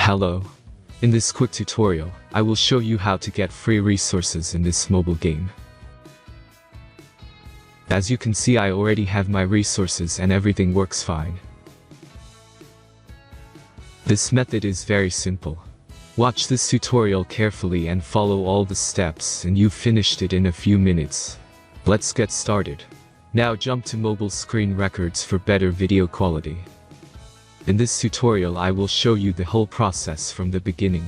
Hello. In this quick tutorial, I will show you how to get free resources in this mobile game. As you can see, I already have my resources and everything works fine. This method is very simple. Watch this tutorial carefully and follow all the steps and you've finished it in a few minutes. Let's get started. Now jump to mobile screen records for better video quality. In this tutorial I will show you the whole process from the beginning.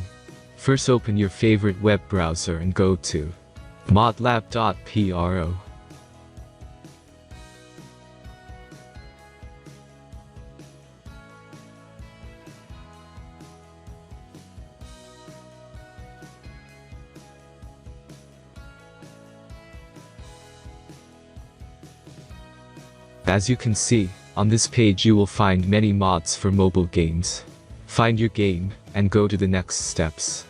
First, open your favorite web browser and go to modlab.pro. As you can see, on this page you will find many mods for mobile games. Find your game, and go to the next steps.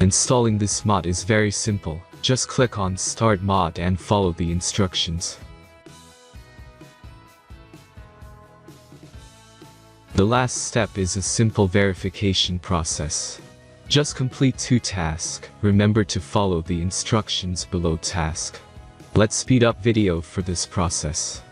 Installing this mod is very simple. Just click on Start Mod and follow the instructions. The last step is a simple verification process. Just complete 2 tasks. Remember to follow the instructions below task. Let's speed up video for this process.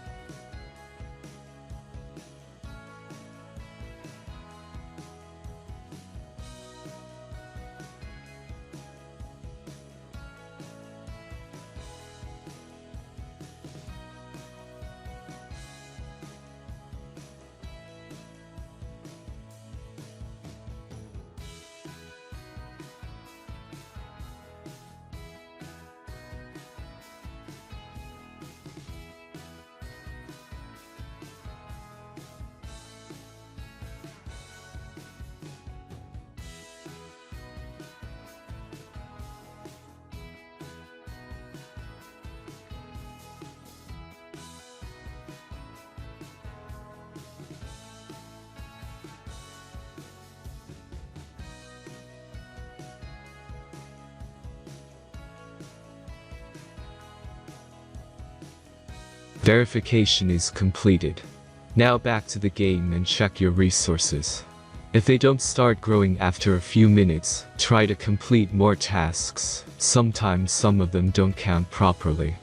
Verification is completed. Now back to the game and check your resources. If they don't start growing after a few minutes, try to complete more tasks. Sometimes some of them don't count properly.